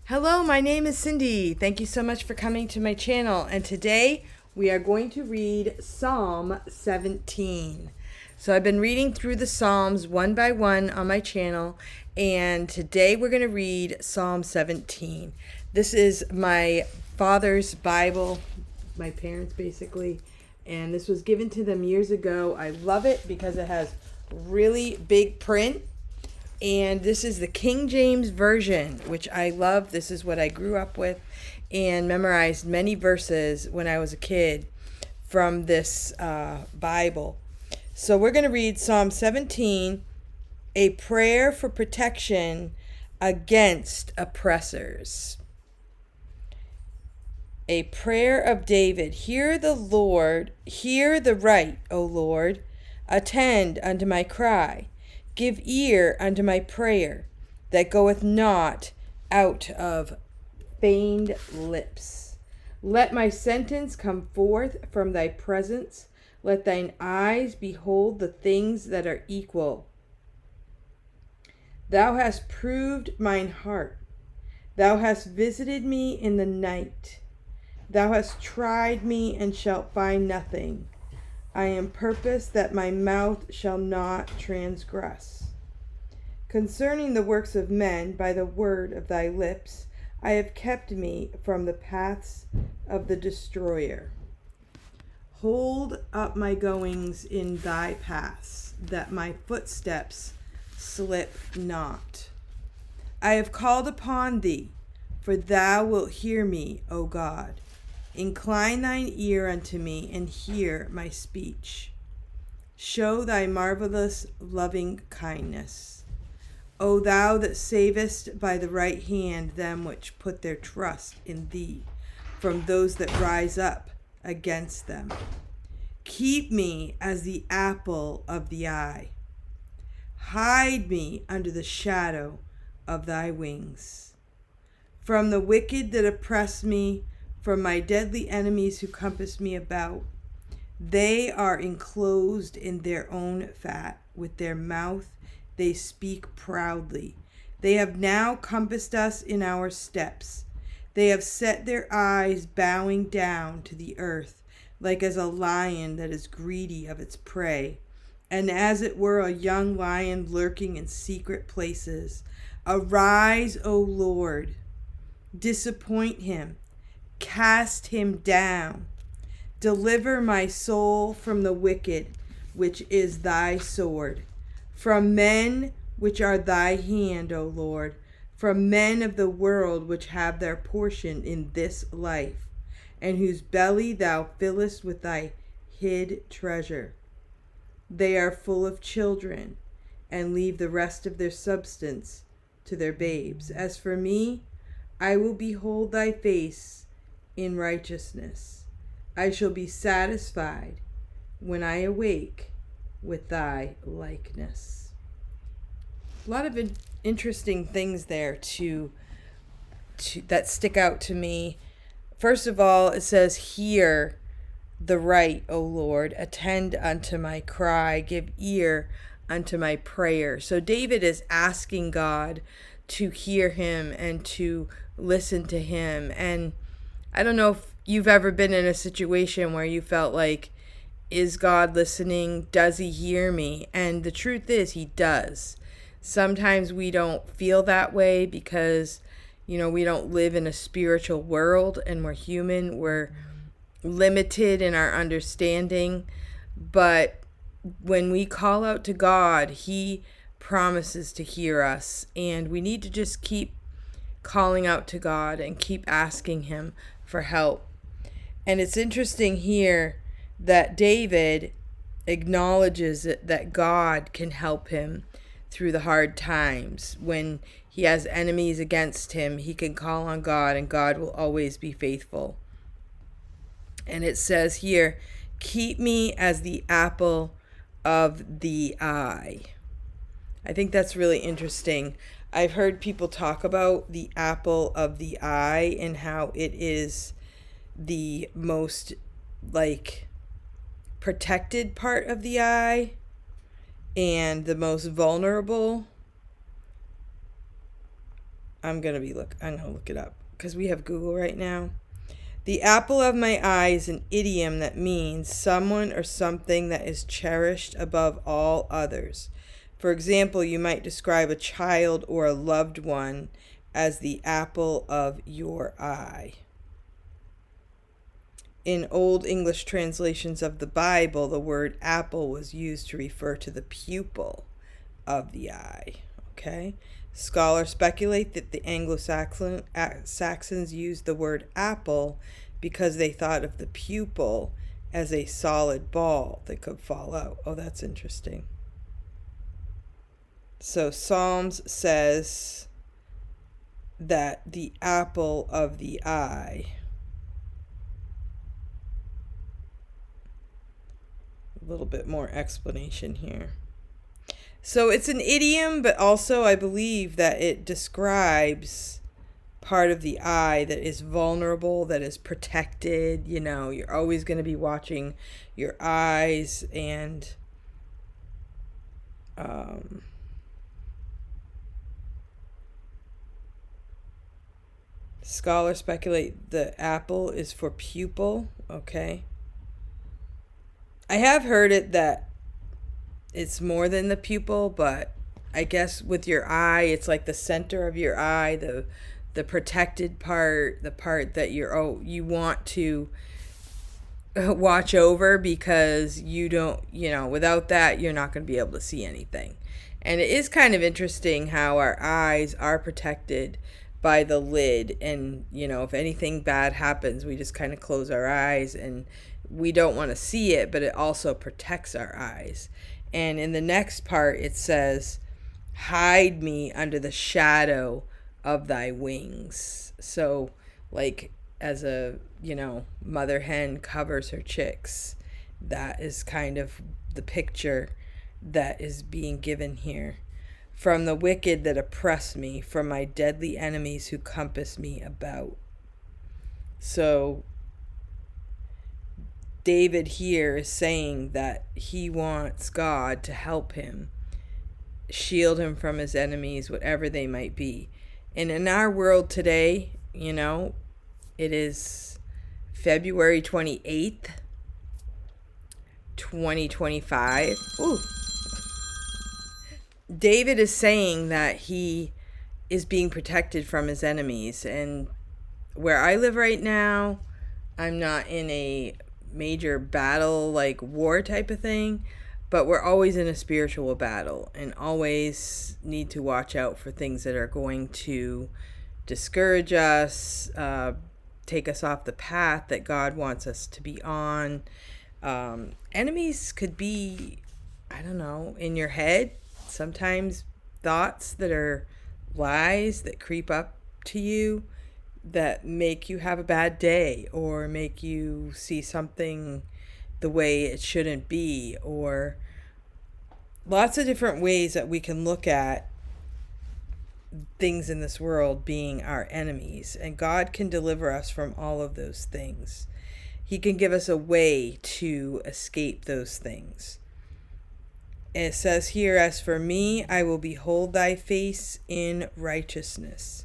Hello, my name is Cindy. Thank you so much for coming to my channel. And today we are going to read Psalm 17. So I've been reading through the Psalms one by one on my channel, and today we're going to read Psalm 17. This is my father's Bible, my parents basically, and this was given to them years ago. I love it because it has really big print. And this is the King James Version, which I love. This is what I grew up with and memorized many verses when I was a kid from this Bible. So we're going to read Psalm 17, a prayer for protection against oppressors. A prayer of David. Hear the right, O Lord. Attend unto my cry. Give ear unto my prayer, that goeth not out of feigned lips. Let my sentence come forth from thy presence. Let thine eyes behold the things that are equal. Thou hast proved mine heart. Thou hast visited me in the night. Thou hast tried me and shalt find nothing. I am purposed that my mouth shall not transgress. Concerning the works of men, by the word of thy lips, I have kept me from the paths of the destroyer. Hold up my goings in thy paths, that my footsteps slip not. I have called upon thee, for thou wilt hear me, O God. Incline thine ear unto me, and hear my speech. Show thy marvelous loving kindness. O thou that savest by the right hand them which put their trust in thee, from those that rise up against them. Keep me as the apple of the eye. Hide me under the shadow of thy wings. From the wicked that oppress me, from my deadly enemies who compass me about. They are enclosed in their own fat. With their mouth they speak proudly. They have now compassed us in our steps. They have set their eyes bowing down to the earth, like as a lion that is greedy of its prey, and as it were a young lion lurking in secret places. Arise, O Lord, disappoint him. Cast him down. Deliver my soul from the wicked, which is thy sword. From men which are thy hand, O Lord. From men of the world which have their portion in this life, and whose belly thou fillest with thy hid treasure. They are full of children, and leave the rest of their substance to their babes. As for me, I will behold thy face in righteousness. I shall be satisfied when I awake with thy likeness. A lot of interesting things there to that stick out to me. First of all, it says, hear the right, O Lord, attend unto my cry, give ear unto my prayer. So David is asking God to hear him and to listen to him. And I don't know if you've ever been in a situation where you felt like, is God listening? Does he hear me? And the truth is, he does. Sometimes we don't feel that way because, we don't live in a spiritual world and we're human. We're limited in our understanding. But when we call out to God, he promises to hear us. And we need to just keep calling out to God and keep asking him for help. And it's interesting here that David acknowledges that God can help him through the hard times. When he has enemies against him, he can call on God, and God will always be faithful. And it says here, keep me as the apple of the eye. I think that's really interesting. I've heard people talk about the apple of the eye and how it is the most protected part of the eye and the most vulnerable. I'm gonna look it up because we have Google right now. The apple of my eye is an idiom that means someone or something that is cherished above all others. For example, you might describe a child or a loved one as the apple of your eye. In Old English translations of the Bible, the word apple was used to refer to the pupil of the eye. Okay? Scholars speculate that the Anglo-Saxons used the word apple because they thought of the pupil as a solid ball that could fall out. Oh, that's interesting. So Psalms says that the apple of the eye. A little bit more explanation here. So it's an idiom, but also I believe that it describes part of the eye that is vulnerable, that is protected. You know, you're always going to be watching your eyes, and scholars speculate the apple is for pupil. Okay. I have heard it that it's more than the pupil, but I guess with your eye, it's like the center of your eye, the protected part, the part that you want to watch over, because you don't, without that, you're not going to be able to see anything. And it is kind of interesting how our eyes are protected by the lid, and if anything bad happens, we just kind of close our eyes, and we don't want to see it, but it also protects our eyes. And in the next part, it says, hide me under the shadow of thy wings. So, like, as a, mother hen covers her chicks, that is kind of the picture that is being given here. From the wicked that oppress me, from my deadly enemies who compass me about. So, David here is saying that he wants God to help him, shield him from his enemies, whatever they might be. And in our world today, it is February 28th, 2025. Ooh. David is saying that he is being protected from his enemies. And where I live right now, I'm not in a major battle, like war type of thing, but we're always in a spiritual battle, and always need to watch out for things that are going to discourage us, take us off the path that God wants us to be on. Enemies could be, in your head. Sometimes thoughts that are lies that creep up to you that make you have a bad day, or make you see something the way it shouldn't be, or lots of different ways that we can look at things in this world being our enemies. And God can deliver us from all of those things. He can give us a way to escape those things. And it says here, as for me, I will behold thy face in righteousness.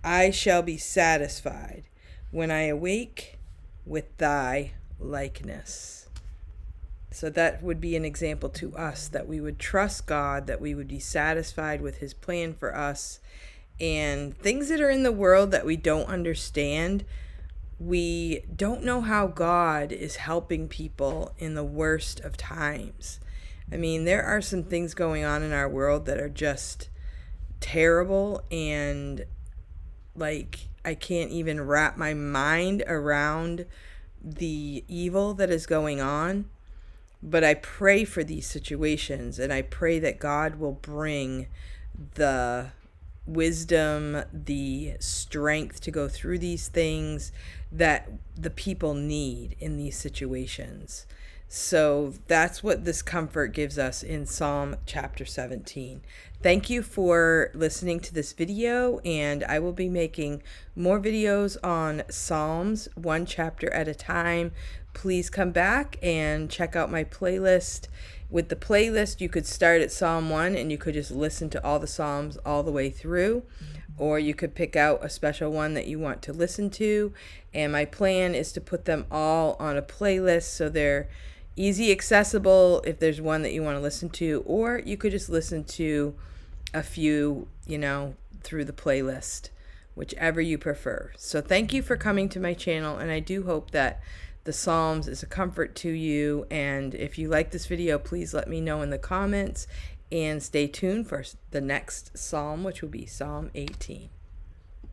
I shall be satisfied when I awake with thy likeness. So that would be an example to us, that we would trust God, that we would be satisfied with his plan for us. And things that are in the world that we don't understand, we don't know how God is helping people in the worst of times. I mean, there are some things going on in our world that are just terrible, and like, I can't even wrap my mind around the evil that is going on. But I pray for these situations, and I pray that God will bring the wisdom, the strength to go through these things that the people need in these situations. So that's what this comfort gives us in Psalm chapter 17. Thank you for listening to this video, and I will be making more videos on Psalms, one chapter at a time. Please come back and check out my playlist. With the playlist, you could start at Psalm 1 and you could just listen to all the Psalms all the way through. or you could pick out a special one that you want to listen to. And my plan is to put them all on a playlist so they're easy accessible if there's one that you want to listen to, or you could just listen to a few, through the playlist, whichever you prefer. So thank you for coming to my channel, and I do hope that the Psalms is a comfort to you. And if you like this video, please let me know in the comments, and stay tuned for the next Psalm, which will be Psalm 18.